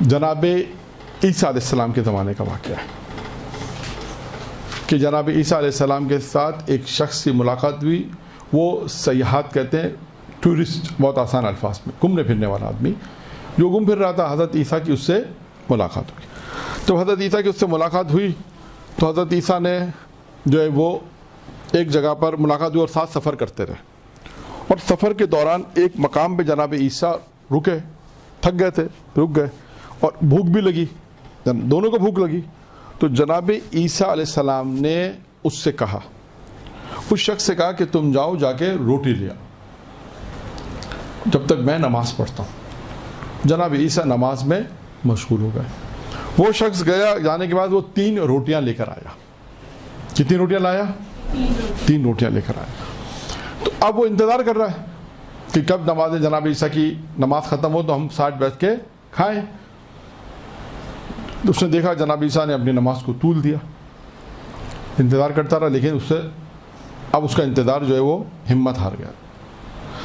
جناب عیسیٰ علیہ السلام کے زمانے کا واقعہ ہے کہ جناب عیسیٰ علیہ السلام کے ساتھ ایک شخص کی ملاقات ہوئی. وہ سیاحت کہتے ہیں، ٹورسٹ، بہت آسان الفاظ میں، گھومنے پھرنے والا آدمی جو گھوم پھر رہا تھا. حضرت عیسیٰ کی اس سے ملاقات ہوئی. تو حضرت عیسیٰ کی اس سے ملاقات ہوئی تو حضرت عیسیٰ نے جو ہے وہ ایک جگہ پر ملاقات ہوئی اور ساتھ سفر کرتے رہے. اور سفر کے دوران ایک مقام پہ جناب عیسیٰ رکے، تھک گئے تھے، رک گئے اور بھوک بھی لگی، دونوں کو بھوک لگی. تو جناب عیسیٰ علیہ السلام نے اس سے کہا، اس شخص سے کہا کہ تم جاؤ جا کے روٹی لے آؤ جب تک میں نماز پڑھتا ہوں. جناب عیسیٰ نماز میں مشغول ہو گئے. وہ شخص گیا، جانے کے بعد وہ 3 روٹیاں لے کر آیا. کتنی روٹیاں لایا؟ 3 روٹیاں لے کر آیا. تو اب وہ انتظار کر رہا ہے کہ کب نماز جناب عیسیٰ کی نماز ختم ہو تو ہم ساتھ بیٹھ کے کھائیں. اس نے دیکھا جناب عیسیٰ نے اپنی نماز کو طول دیا، انتظار کرتا رہا، لیکن اس سے اب اس کا انتظار جو ہے وہ ہمت ہار گیا.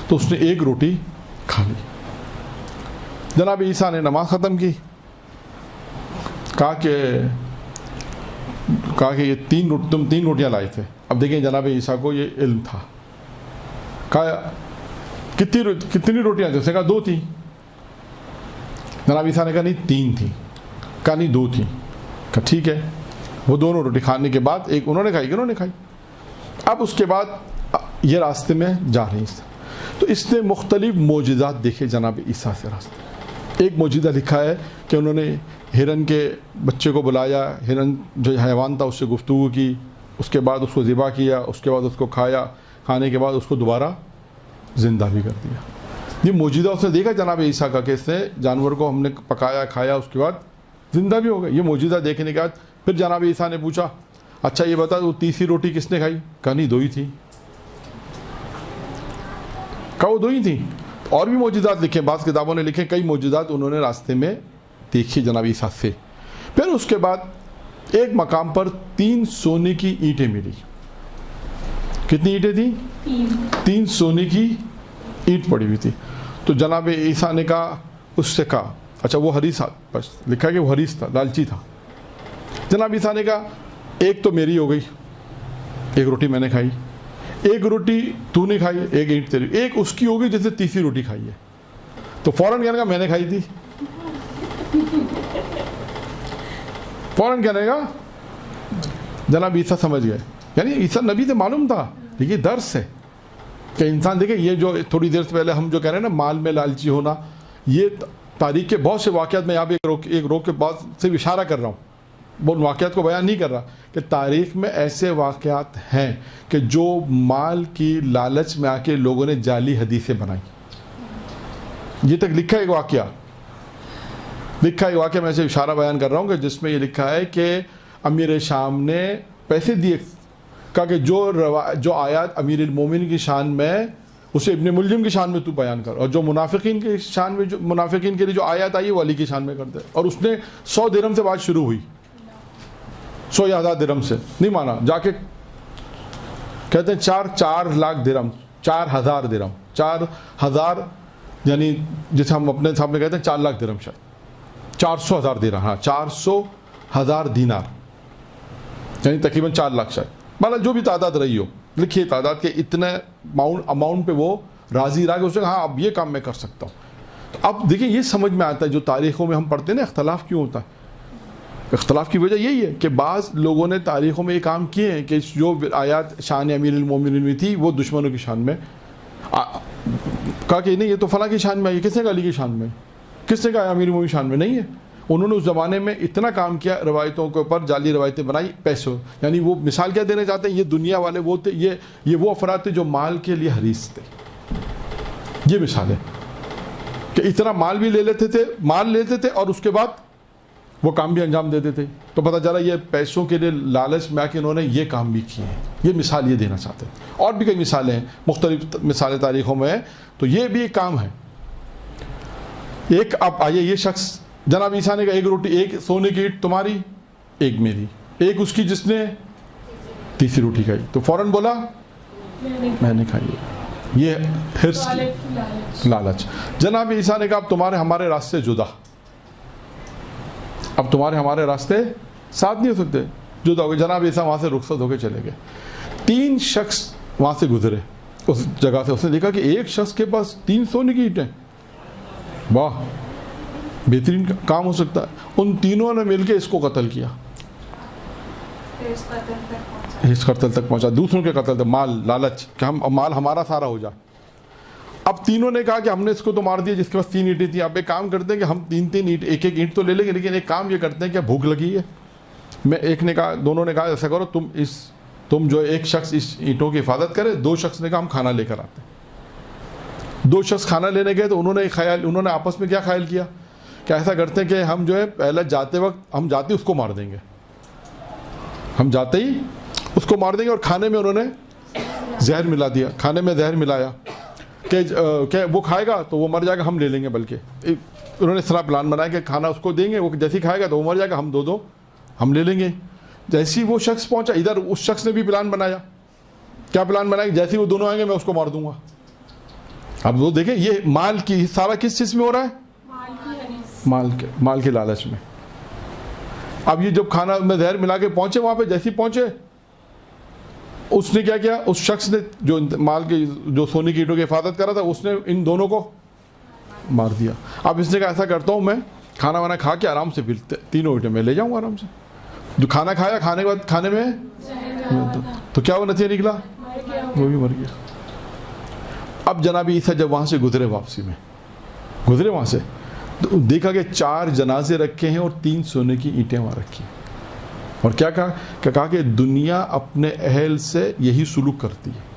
تو اس نے 1 روٹی کھا لی. جناب عیسیٰ نے نماز ختم کی، کہا کہ یہ تم 3 روٹیاں لائے تھے. اب دیکھیں جناب عیسیٰ کو یہ علم تھا. کہا کتنی روٹیاں تھیں؟ اس نے کہا 2 تھیں. جناب عیسیٰ نے کہا نہیں 3 تھیں. کہا نہیں 2 تھیں. کہا ٹھیک ہے. وہ دونوں روٹی کھانے کے بعد ایک انہوں نے کھائی، ایک انہوں نے کھائی. اب اس کے بعد یہ راستے میں جا رہی تھی تو اس نے مختلف معجزات دیکھے جناب عیسیٰ سے راستے. ایک معجزہ لکھا ہے کہ انہوں نے ہرن کے بچے کو بلایا، ہرن جو حیوان تھا اس سے گفتگو کی، اس کے بعد اس کو ذبح کیا، اس کے بعد اس کو کھایا، کھانے کے بعد اس کو دوبارہ زندہ بھی کر دیا. یہ معجزہ اس نے دیکھا جناب عیسیٰ کا کہ اس نے جانور کو ہم نے پکایا، کھایا، اس کے بعد زندہ بھی ہو گئے. یہ معجزہ دیکھنے کے بعد پھر جناب عیسیٰ نے پوچھا اچھا یہ بتا وہ تیسری روٹی کس نے کھائی؟ کہا نہیں 2 ہی تھی. کہا وہ 2 ہی تھی. اور بھی معجزات لکھے، بعض کتابوں نے لکھے، کئی معجزات انہوں نے راستے میں دیکھی جناب عیسیٰ سے. پھر اس کے بعد ایک مقام پر 3 سونے کی اینٹیں ملی. کتنی اینٹیں تھیں؟ 3 سونے کی اینٹ پڑی ہوئی تھی. تو جناب عیسیٰ نے کہا، اس سے کہا اچھا وہ حریص، بس لکھا ہے کہ وہ حریص تھا، لالچی تھا. جناب عیسیٰ نے کہا ایک تو میری ہو گئی، 1 روٹی میں نے کھائی، 1 روٹی تو نے کھائی، 1 اینٹ تیری، 1 اس کی ہو گئی جس نے تیسری روٹی کھائی ہے. تو فوراً کہنے کا میں نے کھائی تھی. فوراً کہنے کا جناب عیسیٰ سمجھ گئے. یعنی عیسیٰ نبی سے معلوم تھا، لیکن یہ درس ہے کہ انسان دیکھیں یہ جو تھوڑی دیر سے پہلے ہم جو کہہ رہے ہیں نا مال میں لالچی ہونا، یہ تاریخ کے بہت سے واقعات میں یہاں پہ ایک روک کے بعد سے اشارہ کر رہا ہوں، وہ واقعات کو بیان نہیں کر رہا، کہ تاریخ میں ایسے واقعات ہیں کہ جو مال کی لالچ میں آ کے لوگوں نے جعلی حدیثیں بنائی. یہ تک لکھا ہے ایک واقعہ، میں سے اشارہ بیان کر رہا ہوں کہ جس میں یہ لکھا ہے کہ امیر شام نے پیسے دیے، کہا کہ جو آیات امیر المومنین کی شان میں اسے ابن ملجم کی شان میں تو بیان کر، اور جو منافقین کی شان میں منافقین کے لیے جو آیات آئی وہ علی کی شان میں کر دے. اور اس نے 100 درہم سے بات شروع ہوئی، 100 یا 1000 درہم سے نہیں مانا، جا کے کہتے ہیں 4 لاکھ درہم، 4000 درہم، 4000 یعنی جسے ہم اپنے سامنے کہتے ہیں 4 لاکھ درہم، شاید 400,000 درہم، ہاں 400,000 دینار، یعنی تقریباً 4 لاکھ شاید، مطلب جو بھی تعداد رہی ہو، لکھیے تعداد کے اتنے اماؤنٹ پہ وہ راضی رہا کہ اس نے کہا ہاں اب یہ کام میں کر سکتا ہوں. تو اب دیکھیں یہ سمجھ میں آتا ہے جو تاریخوں میں ہم پڑھتے ہیں نا اختلاف کیوں ہوتا ہے. اختلاف کی وجہ یہی ہے کہ بعض لوگوں نے تاریخوں میں یہ کام کیے ہیں کہ جو آیات شان امیر المومنین میں تھی وہ دشمنوں کی شان میں کہا کہ نہیں یہ تو فلاں کی شان میں ہے. کس نے کہا علی کی شان میں؟ کس نے کہا امیر المومنین کی شان میں نہیں ہے؟ انہوں نے اس زمانے میں اتنا کام کیا، روایتوں کے اوپر جعلی روایتیں بنائی پیسوں. یعنی وہ مثال کیا دینا چاہتے ہیں، یہ دنیا والے وہ تھے، یہ وہ افراد تھے جو مال کے لیے حریص تھے. یہ مثال ہے کہ اتنا مال بھی لیتے تھے اور اس کے بعد وہ کام بھی انجام دیتے تھے. تو پتہ چلا یہ پیسوں کے لیے لالچ میں آ کے انہوں نے یہ کام بھی کیے ہیں. یہ مثال یہ دینا چاہتے ہیں. اور بھی کئی مثالیں ہیں، مختلف مثالیں تاریخوں میں ہیں. تو یہ بھی ایک کام ہے. ایک اب آئیے یہ شخص جناب عیسیٰ نے کہا 1 روٹی، 1 سونے کی اینٹ تمہاری، 1 میری، 1 اس کی جس نے تیسری روٹی کھائی. تو فوراً بولا میں نے کھائی. یہ حرص کی لالچ. جناب عیسیٰ نے کہا اب تمہارے ہمارے راستے جدا. اب تمہارے ہمارے راستے ساتھ نہیں ہو سکتے. جدا ہو گئے. جناب عیسیٰ وہاں سے رخصت ہو کے چلے گئے. 3 شخص وہاں سے گزرے اس جگہ سے. اس نے دیکھا کہ ایک شخص کے پاس 3 سونے کی اینٹیں. واہ, بہترین کام ہو سکتا ہے. ان تینوں نے مل کے اس کو قتل کیا, اس قتل تک پہنچا, دوسروں کے قتل تک. مال, لالچ کہ ہم مال ہمارا سارا ہو جائے. اب تینوں نے کہا کہ ہم نے اس کو تو مار دیا جس کے پاس 3 اینٹیں تھیں. اب ایک کام کرتے ہیں کہ ہم 3 اینٹ, ایک اینٹ تو لے لیں گے, لیکن ایک کام یہ کرتے ہیں کہ بھوک لگی ہے. ایک نے کہا, دونوں نے کہا ایسا کرو تم جو ایک شخص اس اینٹوں کی حفاظت کرے. 2 شخص نے کہا ہم کھانا لے کر آتے ہیں. 2 شخص کھانا لینے گئے تو انہوں نے آپس میں کیا خیال کیا کہ ایسا کرتے ہیں کہ ہم جو ہے پہلے جاتے وقت ہم جاتے اس کو مار دیں گے, ہم جاتے ہی اس کو مار دیں گے. اور کھانے میں انہوں نے زہر ملا دیا, کھانے میں زہر ملایا کہ وہ کھائے گا تو وہ مر جائے گا, ہم لے لیں گے. بلکہ انہوں نے اس طرح پلان بنایا کہ کھانا اس کو دیں گے, وہ جیسے ہی کھائے گا تو وہ مر جائے گا, ہم 2 ہم لے لیں گے. جیسے ہی وہ شخص پہنچا ادھر, اس شخص نے بھی پلان بنایا. کیا پلان بنایا کہ جیسے ہی وہ دونوں آئیں گے میں اس کو مار دوں گا. اب وہ دیکھیں یہ مال کی سارا کس چیز میں ہو رہا ہے, مال کے لالچ میں. اب یہ جب کھانا میں زہر ملا کے پہنچے وہاں پہ, جیسے ہی پہنچے اس نے کیا کیا, اس شخص نے جو مال کی جو سونے کی اینٹوں کی حفاظت کر رہا تھا اس نے ان دونوں کو مار دیا. اب اس نے کہا ایسا کرتا ہوں میں کھانا وانا کھا کے آرام سے پھر 3 اینٹیں میں لے جاؤں آرام سے. جو کھانا کھایا, کھانے کے بعد کھانے میں تو کیا وہ نتیجہ نکلا, وہ بھی مر گیا. اب جناب عیسیٰ جب وہاں سے گزرے, واپسی میں گزرے وہاں سے, تو دیکھا کہ 4 جنازے رکھے ہیں اور 3 سونے کی اینٹیں وہاں رکھی ہیں. اور کیا کہا کہ دنیا اپنے اہل سے یہی سلوک کرتی ہے.